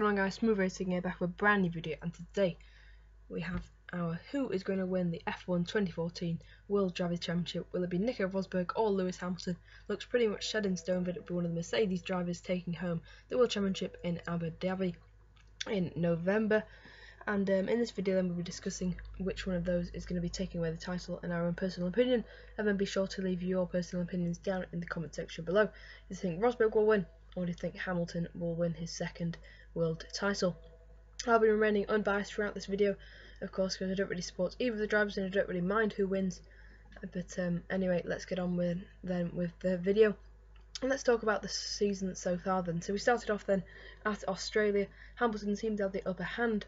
going on, guys? Smooth Racing here, back with a brand new video, and today we have our who is going to win the F1 2014 World Drivers' Championship. Will it be Nico Rosberg or Lewis Hamilton? Looks pretty much set in stone that it will be one of the Mercedes drivers taking home the World Championship in Abu Dhabi in November. And in this video then we'll be discussing which one of those is going to be taking away the title and our own personal opinion, and then be sure to leave your personal opinions down in the comment section below. Do you think Rosberg will win, or do you think Hamilton will win his second world title? I'll be remaining unbiased throughout this video, of course, because I don't really support either of the drivers and I don't really mind who wins. But anyway, let's get on with the video. And let's talk about the season so far then. So we started off then at Australia. Hamilton seemed to have the upper hand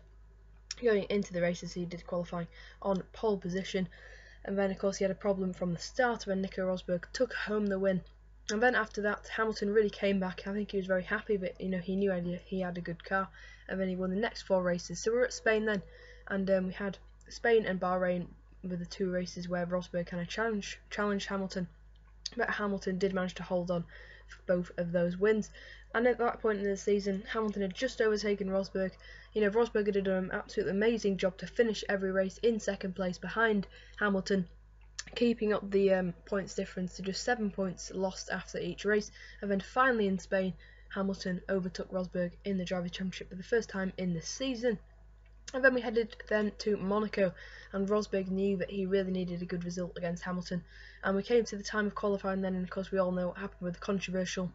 going into the races. He did qualifying on pole position, and then of course he had a problem from the start when Nico Rosberg took home the win. And then after that, Hamilton really came back. I think he was very happy, but he knew he had a good car, and then he won the next 4 races. So we're at Spain then, and we had Spain and Bahrain were the 2 races where Rosberg kind of challenged Hamilton, but Hamilton did manage to hold on for both of those wins. And at that point in the season, Hamilton had just overtaken Rosberg. Rosberg had done an absolutely amazing job to finish every race in second place behind Hamilton, keeping up the points difference to just 7 points lost after each race. And then finally in Spain, Hamilton overtook Rosberg in the Drivers' Championship for the first time in the season. And then we headed then to Monaco, and Rosberg knew that he really needed a good result against Hamilton. And we came to the time of qualifying then, and of course we all know what happened with the controversial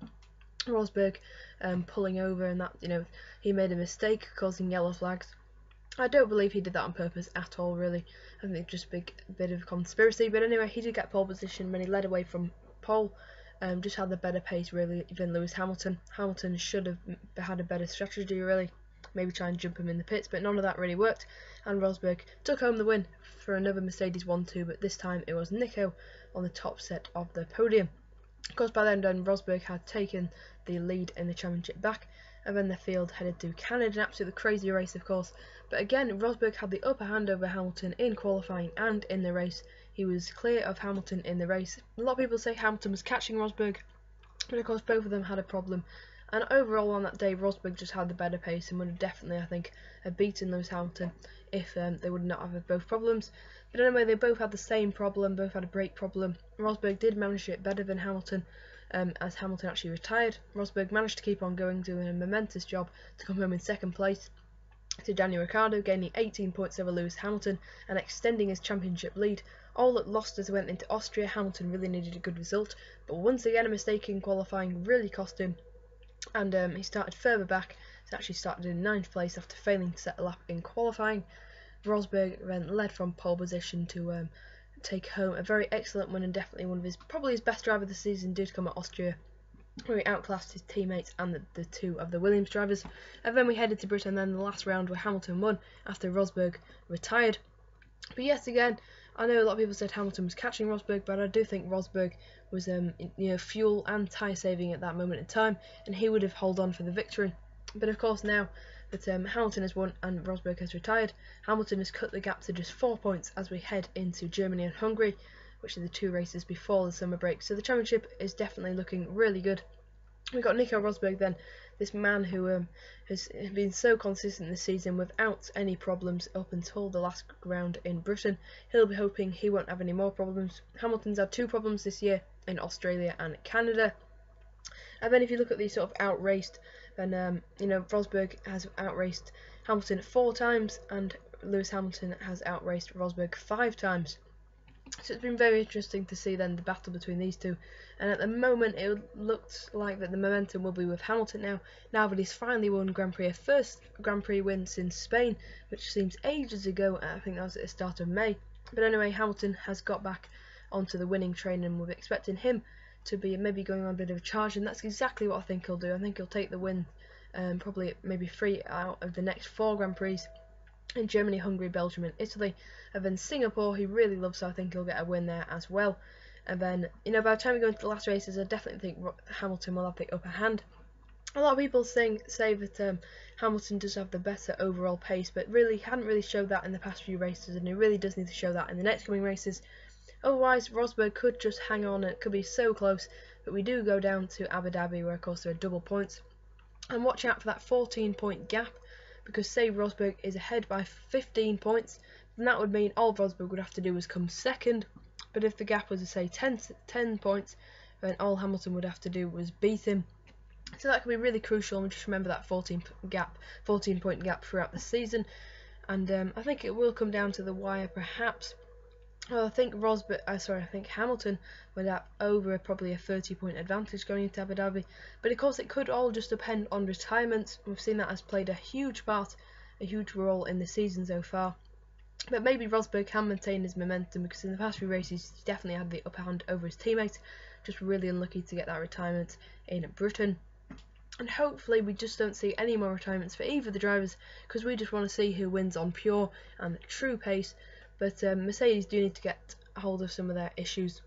Rosberg pulling over, and that he made a mistake causing yellow flags. I don't believe he did that on purpose at all, really. I think it's just a bit of a conspiracy. But anyway, he did get pole position when he led away from pole. Just had the better pace really than Lewis Hamilton. Hamilton should have had a better strategy really, maybe try and jump him in the pits, but none of that really worked, and Rosberg took home the win for another Mercedes 1-2, but this time it was Nico on the top set of the podium. Of course, by then Rosberg had taken the lead in the championship back, and then the field headed to Canada. An absolutely crazy race, of course, but again Rosberg had the upper hand over Hamilton in qualifying and in the race. He was clear of Hamilton in the race. A lot of people say Hamilton was catching Rosberg, but of course both of them had a problem. And overall on that day, Rosberg just had the better pace and would have definitely, I think, have beaten Lewis Hamilton if they would not have had both problems. But anyway, they both had the same problem, both had a brake problem. Rosberg did manage it better than Hamilton, as Hamilton actually retired. Rosberg managed to keep on going, doing a momentous job to come home in second place to Daniel Ricciardo, gaining 18 points over Lewis Hamilton and extending his championship lead. All that lost as went into Austria. Hamilton really needed a good result, but once again a mistake in qualifying really cost him. And he started further back. He actually started in 9th place after failing to set a lap in qualifying. Rosberg then led from pole position to take home a very excellent win, and definitely one of probably his best driver of the season did come at Austria, where he outclassed his teammates and the 2 of the Williams drivers. And then we headed to Britain, then the last round where Hamilton won after Rosberg retired. But yet again, I know a lot of people said Hamilton was catching Rosberg, but I do think Rosberg was fuel and tyre saving at that moment in time, and he would have held on for the victory. But of course now that Hamilton has won and Rosberg has retired, Hamilton has cut the gap to just 4 points as we head into Germany and Hungary, which are the 2 races before the summer break. So the championship is definitely looking really good. We've got Nico Rosberg then, this man who has been so consistent this season without any problems up until the last round in Britain. He'll be hoping he won't have any more problems. Hamilton's had 2 problems this year in Australia and Canada. And then if you look at these sort of outraced, then Rosberg has outraced Hamilton 4 times, and Lewis Hamilton has outraced Rosberg 5 times. So it's been very interesting to see then the battle between these 2, and at the moment it looks like that the momentum will be with Hamilton now that he's finally won Grand Prix, a first Grand Prix win since Spain, which seems ages ago. I think that was at the start of May. But anyway, Hamilton has got back onto the winning train, and we're expecting him to be maybe going on a bit of a charge, and that's exactly what I think he'll do. I think he'll take the win, probably maybe 3 out of the next 4 Grand Prix in Germany, Hungary, Belgium and Italy. And then Singapore he really loves, so I think he'll get a win there as well. And then by the time we go into the last races, I definitely think Hamilton will have the upper hand. A lot of people say that Hamilton does have the better overall pace, but really he hadn't really showed that in the past few races, and he really does need to show that in the next coming races. Otherwise Rosberg could just hang on, and it could be so close. But we do go down to Abu Dhabi, where of course there are double points. And watch out for that 14-point gap, because say Rosberg is ahead by 15 points, then that would mean all Rosberg would have to do was come second. But if the gap was, say, 10 points, then all Hamilton would have to do was beat him. So that could be really crucial, and just remember that 14-point gap throughout the season. And I think it will come down to the wire, perhaps. Well, I think Hamilton would have over probably a 30-point advantage going into Abu Dhabi. But of course, it could all just depend on retirements. We've seen that has played a huge role in the season so far. But maybe Rosberg can maintain his momentum, because in the past few races he's definitely had the upper hand over his teammate. Just really unlucky to get that retirement in Britain. And hopefully we just don't see any more retirements for either of the drivers, because we just want to see who wins on pure and true pace. But Mercedes do need to get hold of some of their issues.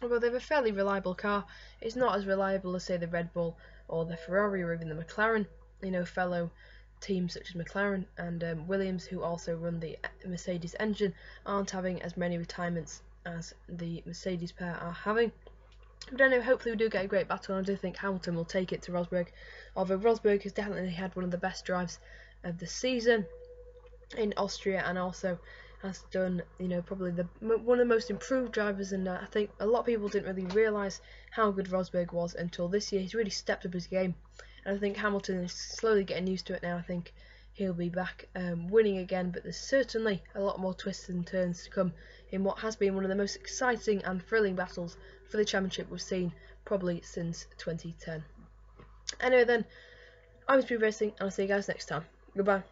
Although they have a fairly reliable car, it's not as reliable as, say, the Red Bull or the Ferrari or even the McLaren. You know, fellow teams such as McLaren and Williams, who also run the Mercedes engine, aren't having as many retirements as the Mercedes pair are having. But anyway, hopefully we do get a great battle, and I do think Hamilton will take it to Rosberg. Although Rosberg has definitely had one of the best drives of the season in Austria, and also has done, you know, probably one of the most improved drivers. And I think a lot of people didn't really realise how good Rosberg was until this year. He's really stepped up his game, and I think Hamilton is slowly getting used to it now. I think he'll be back winning again, but there's certainly a lot more twists and turns to come in what has been one of the most exciting and thrilling battles for the championship we've seen probably since 2010. Anyway then, I'm Speed Racing, and I'll see you guys next time. Goodbye.